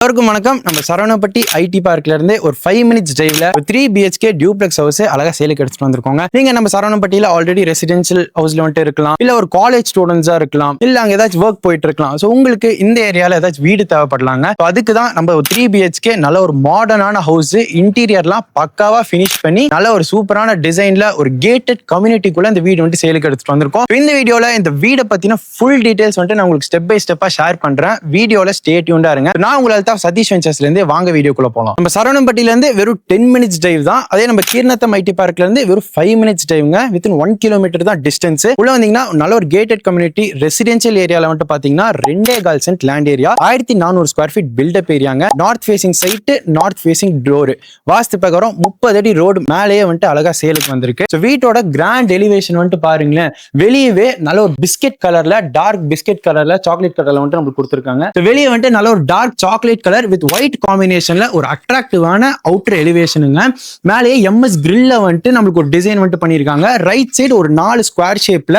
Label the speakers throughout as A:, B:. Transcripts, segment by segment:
A: எல்லாருக்கும் வணக்கம். நம்ம சரவணப்பட்டி ஐடி பார்க்ல இருந்து ஒரு 5 minutes டிரைவ்ல 3 BHK டியூப்ளெக்ஸ் ஹவுஸ் அழகா சேலுக்கு எடுத்துட்டு வந்திருக்கோங்க. நீங்க நம்ம சரவணப்பட்டியில ஆல்ரெடி ரெசிடென்ஷியல் ஹவுஸ்ல வந்துட்டு இருக்கலாம், இல்ல ஒரு காலேஜ் ஸ்டூடெண்ட்ஸா இருக்கலாம், இல்ல அங்க ஏதாச்சும் ஒர்க் போயிட்டு இருக்கலாம். ஸோ உங்களுக்கு இந்த ஏரியால ஏதாச்சும் வீடு தேவைப்படலாங்க. அதுக்கு தான் நம்ம 3 BHK நல்ல ஒரு மாடர்னான ஹவுஸ், இன்டீரியர்லாம் பக்காவா ஃபினிஷ் பண்ணி நல்ல ஒரு சூப்பரான டிசைன்ல ஒரு கேட்டட் கம்யூனிட்டிக்குள்ள இந்த வீடு வந்துட்டு சேலுக்கு எடுத்துட்டு வந்திருக்கோம். இந்த வீடியோல இந்த வீடை பத்தின ஃபுல் டீடைல்ஸ் வந்துட்டு நான் உங்களுக்கு ஸ்டெப் பை ஸ்டெப்பா ஷேர் பண்றேன். வீடியோல ஸ்டே டியூன்டா இருங்க. நான் உங்களுக்கு சதீஷ் வெஞ்சர்ஸ்ல இருந்து வாங்க வீடியோக்குள்ள போலாம். நம்ம சரவணம்பட்டியில இருந்து வெறும் 10 minutes டிரைவ் தான். அதே நம்ம கீர்ணத்தம் ஐடி பார்க்ல இருந்து வெறும் 5 minutes டிரைவ்ங்க. வித்தின் 1 kilometer தான் டிஸ்டன்ஸ். உள்ள வந்தீங்கன்னா நல்ல ஒரு கேட்டட் கம்யூனிட்டி ரெசிடென்ஷியல் ஏரியால வந்துட்டு பாத்தீங்கன்னா 2.25 cent land area, 1400 square feet buildup ஏரியாங்க. North facing side, north facing door, vastu பிரகாரம் 30 அடி ரோடு மேலேயே வந்துட்டு அழகா சேலுக்கு வந்திருக்கு. ஸோ வீட்டோட கிராண்ட் எலிவேஷன் வந்துட்டு பாருங்களேன். வெளியவே நல்ல ஒரு பிஸ்கெட் கலர்ல, டார்க் பிஸ்கெட் கலர்ல, சாக்லேட் கலர்ல வந்துட்டு நமக்கு கொடுத்துருக்காங்க. வெளியே வந்துட்டு நல்ல ஒரு dark chocolate colour with white காம்பினேஷன்ல ஒரு அட்ராக்டிவான அவுட்டர் எலிவேஷனுங்க. மேலேயே MS கிரில்ல வந்துட்டு நம்மளுக்கு ஒரு டிசைன் வந்துட்டு பண்ணியிருக்காங்க. ரைட் சைடு ஒரு 4 ஸ்கொயர் ஷேப்ல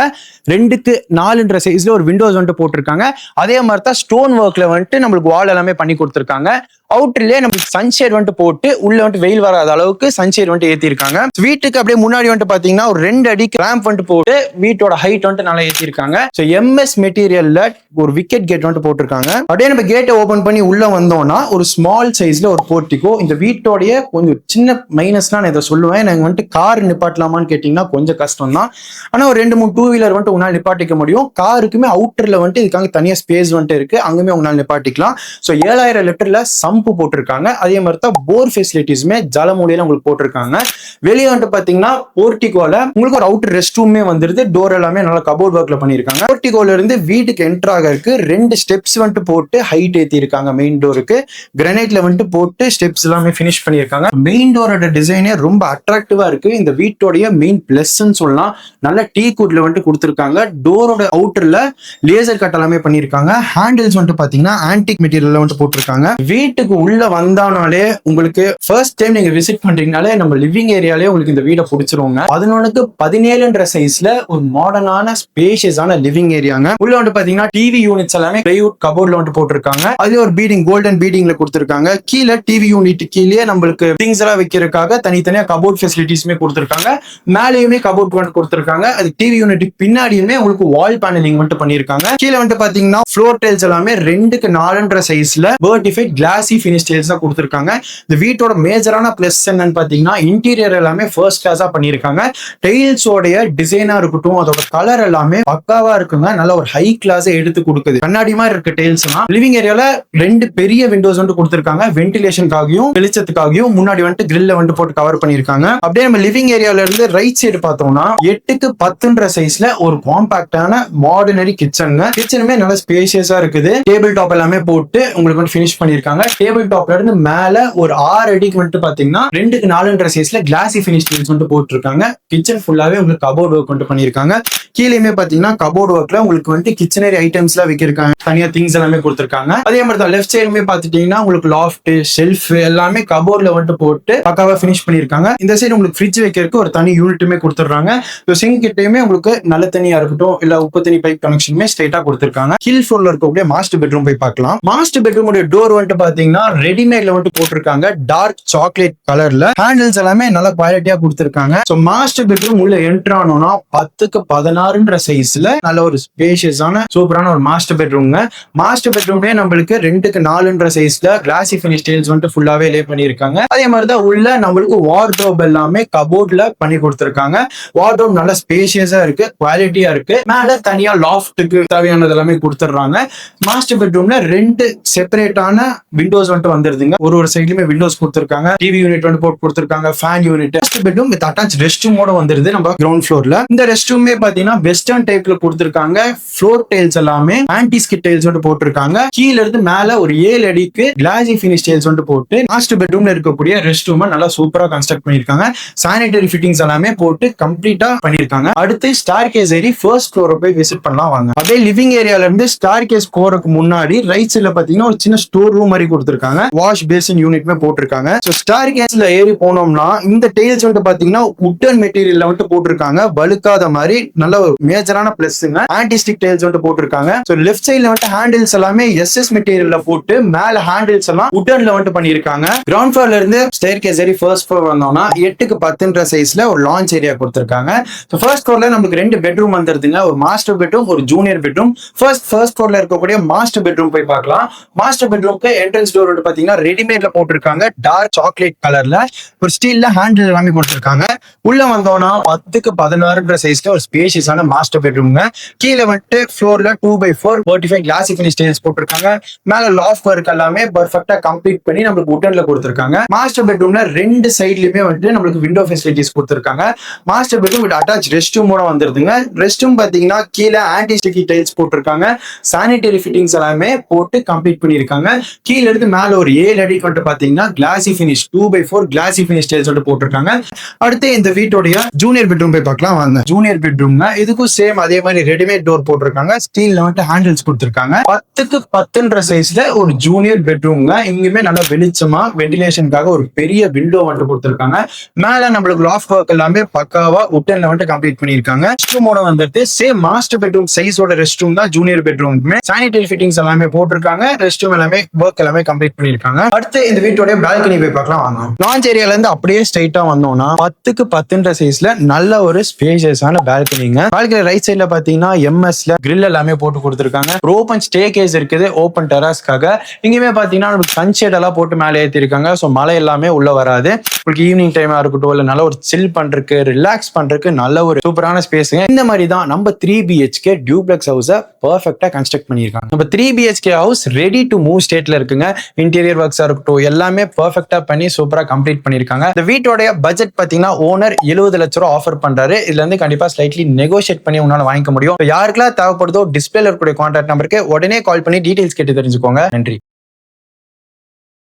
A: 2க்கு 4ன்ற சைஸ்ல ஒரு விண்டோஸ் வந்துட்டு போட்டிருக்காங்க. அதே மாதிரி தான் ஸ்டோன் ஒர்க்ல வந்துட்டு நம்மளுக்கு வால் எல்லாமே பண்ணி கொடுத்துருக்காங்க. அவுட்டர்லயே நமக்கு சன்ஷேட் வந்துட்டு போட்டு உள்ள வந்துட்டு வெயில் வராத அளவுக்கு சன்ஷேட் வந்துட்டு ஏத்திருக்காங்க. வீட்டுக்கு அப்படியே முன்னாடி வந்துட்டு பாத்தீங்கன்னா ஒரு 2 அடி ரேம்ப் வந்துட்டு போட்டு வீட்டோட ஹைட் வந்துட்டு நல்லா ஏத்திருக்காங்க. ஸோ MS மெட்டீரியல்ல ஒரு விக்கெட் கேட் வந்துட்டு போட்டிருக்காங்க. அப்படியே நம்ம கேட்டை ஓபன் பண்ணி உள்ள வந்தோம்னா ஒரு ஸ்மால் சைஸ்ல ஒரு போர்ட்டிகோ. இந்த வீட்டோடைய கொஞ்சம் சின்ன மைனஸ்னா நான் இதை சொல்லுவேன். நாங்க வந்துட்டு கார் நிப்பாட்டலாமான்னு கேட்டீங்கன்னா கொஞ்சம் கஷ்டம் தான். ஆனா ஒரு 2-3 டூ வீலர் வந்துட்டு உங்களால் நிப்பாட்டிக்க முடியும். காருக்குமே அவுட்டர்ல வந்துட்டு இதுக்காக தனியா ஸ்பேஸ் வந்துட்டு இருக்கு, அங்குமே உங்களால் நிப்பாட்டிக்கலாம். ஸோ 7000 லிட்டர்ல சம்பு போட்டிருக்காங்க. அதே மாதிரி தான் போர் ஃபெசிலிட்டிஸ்மே ஜலமூலையில உங்களுக்கு போட்டிருக்காங்க. வெளியே வந்துட்டு பாத்தீங்கன்னா போர்ட்டிகோல உங்களுக்கு ஒரு அவுட்டர் ரெஸ்ட் ரூமே வந்துருது. டோர் எல்லாமே நல்லா கபோர்ட் ஒர்க்ல பண்ணிருக்காங்க. போர்ட்டிகோல இருந்து வீட்டுக்கு என்டர் ஆகிறதுக்கு 2 ஸ்டெப்ஸ் வந்துட்டு போட்டு ஹைட் ஏத்தி இருக்காங்க. மெயின் டோருக்கு கிரானைட்ல வந்துட்டு போட்டு ஸ்டெப்ஸ் எல்லாமே ஃபினிஷ் பண்ணிருக்காங்க. மெயின் டோரோட டிசைனே ரொம்ப அட்ராக்டிவா இருக்கு. இந்த வீட்டோடைய மெயின் பிளஸ்ன்னு சொல்லலாம். நல்ல டீ குட்ல வந்துட்டு கொடுத்திருக்காங்க. டோரோட அவுட்டர்ல லேசர் கட் எல்லாமே பண்ணிருக்காங்க. ஹேண்டில்ஸ் வந்துட்டு பாத்தீங்கன்னா ஆன்டிக் மெட்டீரியல்ல வந்துட்டு போட்டிருக்காங்க. வீட்டுக்கு உள்ள வந்தானாலே உங்களுக்கு ஃபர்ஸ்ட் டைம் நீங்க விசிட் பண்றீங்கனாலே நம்ம லிவிங் ஏரியாலே உங்களுக்கு இந்த வீடை பிடிச்சிருவாங்க. 11க்கு 17ன்ற சைஸ்ல ஒரு மாடர்னான ஸ்பேஷியஸான லிவிங் ஏரியாங்க. உள்ள வந்து பாத்தீங்கன்னா டிவி யூனிட்ஸ் எல்லாமே பிளைவுட் கபோர்ட்ல வந்து போட்டிருக்காங்க. அதுல ஒரு பீடிங் கோல்டன் பீடிங்ல கொடுத்திருக்காங்க. கீழே டிவி யூனிட் கீழே நம்மளுக்கு திங்ஸ் எல்லாம் வைக்கிறதுக்காக தனித்தனியா கபோர்ட் ஃபெசிலிட்டிஸ்மே கொடுத்திருக்காங்க. மேலேயுமே கபோர்ட் வந்து கொடுத்திருக்காங்க. அது டிவி யூனிட் பின்னாடியுமே உங்களுக்கு வால் பேனலிங் வந்துட்டு பண்ணிருக்காங்க. கீழே வந்து பாத்தீங்கன்னா ஃப்ளோர் டைல்ஸ் எல்லாமே 2க்கு 4ன்ற சைஸ்ல வெர்டிஃபைட் கிளாசி ஃபினிஷ் டைல்ஸ் தான் கொடுத்திருக்காங்க. இந்த வீட்டோட மேஜரான பிளஸ் என்னன்னு பாத்தீங்கன்னா இன்டீரியர் எல்லாமே ஃபர்ஸ்ட் கிளாஸா பண்ணிருக்காங்க. டைல்ஸோட டிசைனா இருக்கட்டும், அதோட கலர் எல்லாமே பக்காவா இருக்குங்க. நல்ல ஒரு ஹை கிளாஸ் எடுத்து கொடுக்குது. கண்ணாடி மாதிரி இருக்க டைல்ஸ் எல்லாம் லிவிங் ஏரியால 2 பெரிய விண்டோஸ் வந்து கொடுத்திருக்காங்க. வென்டிலேஷனுக்காகவும் வெளிச்சத்துக்காகவும் முன்னாடி வந்துட்டு கிரில்ல வந்து போட்டு கவர் பண்ணிருக்காங்க. அப்படியே நம்ம லிவிங் ஏரியால இருந்து ரைட் சைடு பார்த்தோம்னா 8க்கு 10ன்ற சைஸ்ல ஒரு காம்பாக்டான மாடர்னரி கிச்சனுங்க. கிச்சனுமே நல்ல ஸ்பேஷியஸா இருக்குது. டேபிள் டாப் எல்லாமே போட்டு உங்களுக்கு வந்து ஃபினிஷ் பண்ணிருக்காங்க. டேபிள் டாப்ல இருந்து மேல ஒரு 6 அடிக்கு வந்துட்டு பாத்தீங்கன்னா 2க்கு 4ன்ற சைஸ்ல கிளாசி ஃபினிஷ் டைல்ஸ் வந்து போட்டிருக்காங்க. கிச்சன் ஃபுல்லாவே உங்களுக்கு கபோர்ட் ஒர்க் வந்து பண்ணிருக்காங்க. கீழேயுமே பாத்தீங்கன்னா கபோர்ட் ஒர்க்ல உங்களுக்கு வந்து கிச்சனரி ஐட்டம்ஸ் எல்லாம் வைக்கிருக்காங்க. தனியா திங்ஸ் எல்லாமே கொடுத்திருக்காங்க. அதே மாதிரி தான் லெஃப்ட் சைடுமே பாத்துட்டீங்கன்னா உங்களுக்கு லாஃப்ட், ஷெல்ஃப் எல்லாமே கபோர்ட்ல வந்துட்டு போட்டு பக்காவா ஃபினிஷ் பண்ணிருக்காங்க. இந்த சைடு உங்களுக்கு ஃப்ரிட்ஜ் வைக்கிறதுக்கு ஒரு தனி யூனிட்டுமே கொடுத்துறாங்க. சிங்க் கிட்டயுமே உங்களுக்கு நல்ல தண்ணியா இருக்கட்டும், இல்ல உப்பு தண்ணி பைப் கனெக்ஷனுமே ஸ்ட்ரைட்டா கொடுத்திருக்காங்க. கீழ் ஃப்ளோர்ல இருக்கக்கூடிய மாஸ்டர் பெட்ரூம் போய் பார்க்கலாம். மாஸ்டர் பெட்ரூம் டோர் வந்துட்டு பாத்தீங்கன்னா ரெடிமேட்ல வந்துட்டு போட்டிருக்காங்க. டார்க் சாக்லேட் கலர்ல ஹேண்டில்ஸ் எல்லாமே நல்ல குவாலிட்டியா கொடுத்திருக்காங்க. சோ மாஸ்டர் பெட்ரூம் உள்ள என்டர் ஆனோம்னா 10க்கு 16ன்ற சைஸ்ல நல்ல ஒரு ஸ்பேஷியஸான சூப்பரான ஒரு மாஸ்டர் பெட்ரூம். மாஸ்டர் பெட்ரூம்லயே நம்மளுக்கு 2க்கு 4ன்ற சைஸ்ல கிளாசி ஃபினிஷ் டைல்ஸ் வந்துட்டு ஃபுல்லாவே லே பண்ணிருக்காங்க. அதே மாதிரி தான் உள்ள நம்மளுக்கு வார்ட்ரோப் எல்லாமே கபோர்ட்ல பண்ணி கொடுத்திருக்காங்க. வார்ட்ரோப் நல்ல ஸ்பேஷியஸா இருக்கு, குவாலிட்டியா இருக்கு. மேல தனியா லாஃப்ட்டுக்கு தேவையானது எல்லாமே கொடுத்துறாங்க. மாஸ்டர் பெட்ரூம்ல 2 செப்பரேட்டான விண்டோஸ் வந்துட்டு வந்துருதுங்க. ஒரு சைட்லயுமே விண்டோஸ் கொடுத்திருக்காங்க. டிவி யூனிட் வந்து போட்டு கொடுத்திருக்காங்க. Fan unit. Master bedroom with attach rest ரூமோட வந்துருது நம்ம கிரவுண்ட் ஃப்ளோர்ல. இந்த ரெஸ்ட் ரூமே பாத்தீங்கன்னா வெஸ்டர்ன் டைப்ல கொடுத்திருக்காங்க. ஃப்ளோர் டைல்ஸ் எல்லாமே ஆன்டி ஸ்கிட் டைல்ஸ் வந்து போட்டிருக்காங்க. கீழ இருந்து மேல ஒரு 7 அடிக்கு கிளாசி ஃபினிஷ் டைல்ஸ் வந்து போட்டு மாஸ்டர் பெட்ரூம்ல இருக்கக்கூடிய ரெஸ்ட் ரூம் நல்லா சூப்பரா கன்ஸ்ட்ரக்ட் பண்ணிருக்காங்க. சானிட்டரி ஃபிட்டிங்ஸ் எல்லாமே போட்டு கம்ப்ளீட்டா பண்ணிருக்காங்க. அடுத்து ஸ்டார் கேஸ் ஏறி ஃபர்ஸ்ட் ஃப்ளோரை போய் விசிட் பண்ணலாம் வாங்க. அப்படியே லிவிங் ஏரியால இருந்து ஸ்டார் கேஸ் போறதுக்கு முன்னாடி ரைட் சைட்ல பாத்தீங்கன்னா ஒரு சின்ன ஸ்டோர் ரூம் மாதிரி கொடுத்திருக்காங்க. வாஷ் பேசின் யூனிட்மே போட்டிருக்காங்க. சோ ஸ்டார் கேஸ்ல ஏறி போனோம்னா இந்த டைல்ஸ் வந்து பாத்தீங்கன்னா உட்டன் மெட்டீரியல்ல வந்து போட்டிருக்காங்க. வழுக்காத மாதிரி நல்ல ஒரு மேஜரான பிளஸ்ங்க. ஆன்டிஸ்டிக் டைல்ஸ் வந்து போட்டிருக்காங்க. சோ லெஃப்ட் சைடுல வந்து ஹேண்டில்ஸ் எல்லாமே எஸ்எஸ் மெட்டீரியல்ல போட்டு மேல ஹேண்டில்ஸ் எல்லாம் உட்டன்ல வந்து பண்ணிருக்காங்க. கிரவுண்ட் ஃப்ளோர்ல இருந்து ஸ்டேர் கேஸ் ஏறி ஃபர்ஸ்ட் ஃப்ளோர் வந்தோம்னா 8க்கு 10ன்ற சைஸ்ல ஒரு லான்ச் ஏரியா கொடுத்திருக்காங்க. ஃபர்ஸ்ட் ஃப்ளோர்ல நமக்கு 2 பெட்ரூம் வந்துருதுங்க. ஒரு மாஸ்டர் பெட்ரூம், ஒரு ஜூனியர் பெட்ரூம். ஃபர்ஸ்ட் ஃப்ளோர்ல இருக்கக்கூடிய மாஸ்டர் பெட்ரூம் போய் பார்க்கலாம். மாஸ்டர் பெட்ரூம்க்கு என்ட்ரன்ஸ் டோர் வந்து பாத்தீங்கன்னா ரெடிமேட்ல போட்டிருக்காங்க. டார்க் சாக்லேட் கலர்ல ஒரு ஸ்டீல்ல ஹேண்டில் எல்லாமே கொடுத்திருக்காங்க. உள்ள வந்தோம்னா 10க்கு 16ன்ற சைஸ்ல ஒரு ஸ்பேஷியஸான மாஸ்டர் பெட்ரூம்ங்க. கீழே வந்துட்டு ஃப்ளோர்ல 2x4 45 கிளாசி ஃபினிஷ் டைல்ஸ் போட்டிருக்காங்க. மேல லாஃப்ட் ஒர்க் எல்லாமே பெர்ஃபெக்ட்டா கம்ப்ளீட் பண்ணி நமக்கு உட்டன்ல கொடுத்திருக்காங்க. மாஸ்டர் பெட்ரூம்ல 2 சைடுலயுமே வந்துட்டு நமக்கு விண்டோ ஃபெசிலிட்டிஸ் கொடுத்திருக்காங்க. Master bedroom with attach rest ரூமோட வந்துருதுங்க. ரெஸ்ட் ரூம் பாத்தீங்கன்னா கீழே ஆன்டி ஸ்டிக்கி டைல்ஸ் போட்டிருக்காங்க. சானிட்டரி ஃபிட்டிங்ஸ் எல்லாமே போட்டு கம்ப்ளீட் பண்ணிருக்காங்க. கீழ இருந்து மேல ஒரு 7 அடி கொண்டு பாத்தீங்கன்னா கிளாசி ஃபினிஷ் 2x4 கிளாசி ஃபினிஷ் டைல்ஸ் வந்து போட்டிருக்காங்க. அடுத்து இந்த வீட்டோடைய ஜூனியர் பெட்ரூம் போய் பார்க்கலாம் வாங்க. ஜூனியர் பெட்ரூம்னா இதுக்கும் சேம் அதே மாதிரி ரெடிமேட் டோர் போட்டிருக்காங்க. ஸ்டீல்ல வந்து ஹேண்டில்ஸ் கொடுத்திருக்காங்க. 10க்கு 10ன்ற சைஸ்ல ஒரு ஜூனியர் பெட்ரூம்ங்க. இங்குமே நல்லா வெளிச்சமா வென்டிலேஷனுக்காக ஒரு பெரிய விண்டோ வந்து கொடுத்திருக்காங்க. மேல நம்மளுக்கு லாஃப்ட் ஒர்க் எல்லாமே பக்காவா உட்டன்ல வந்து கம்ப்ளீட் பண்ணிருக்காங்க. ரெஸ்ட் ரூமோட வந்துட்டு சேம் மாஸ்டர் பெட்ரூம் சைஸோட ரெஸ்ட் ரூம் தான் ஜூனியர் பெட்ரூம்க்குமே. சானிட்டரி ஃபிட்டிங்ஸ் எல்லாமே போட்டிருக்காங்க. ரெஸ்ட் ரூம் எல்லாமே ஒர்க் எல்லாமே கம்ப்ளீட் பண்ணிருக்காங்க. அடுத்து இந்த வீட்டோட பால்கனி போய் பார்க்கலாம் வாங்க. லான்ச் ஏரியால இருந்து அப்படியே ஸ்ட்ரைட்டா வந்தோம்னா 10க்கு 10ன்ற சைஸ்ல நல்ல ஒரு ஸ்பேஷியஸான பால்கனிங்க. பால்கனி ரைட் சைடுல பாத்தீங்கன்னா எம்எஸ்ல கிரில் எல்லாமே போட்டு கொடுத்திருக்காங்க. ஓபன் ஸ்டே கேஸ் இருக்குது ஓபன் டெராஸ்க்காக. இங்கேயுமே பாத்தீங்கன்னா நமக்கு சன்ஷேட் எல்லாம் போட்டு மேலே ஏத்திருக்காங்க. சோ மழை எல்லாமே உள்ள வராது. உங்களுக்கு ஈவினிங் டைமா இருக்கட்டும் இல்ல நல்ல ஒரு சில் பண்றதுக்கு ரிலாக்ஸ் பண்றதுக்கு நல்ல ஒரு சூப்பரான ஸ்பேஸுங்க. இந்த மாதிரி தான் நம்ம 3 BHK டியூப்ளெக்ஸ் ஹவுஸை பெர்ஃபெக்ட்டா கன்ஸ்ட்ரக்ட் பண்ணிருக்காங்க. நம்ம 3 BHK house ready to move ஸ்டேட்ல இருக்குங்க. இன்டீரியர் ஒர்க்ஸா இருக்கட்டும் எல்லாமே பெர்ஃபெக்ட்டா பண்ணி சூப்பரா கம்ப்ளீட் பண்ணிருக்காங்க. இந்த வீட்டோட பட்ஜெட் பாத்தீங்கன்னா ஓனர் 70 லட்சம் ரூபாய் ஆஃபர் பண்றாரு. இதுல இருந்து கண்டிப்பா ஸ்லைட்லி நெகோஷியேட் பண்ணி உன்னால வாங்கிக்க முடியும். யாருக்கெல்லாம் தேவைப்படுதோ டிஸ்பிளேல இருக்கக்கூடிய கான்டாக்ட் நம்பருக்கு உடனே கால் பண்ணி டீடைல்ஸ் கேட்டு தெரிஞ்சுக்கோங்க. நன்றி.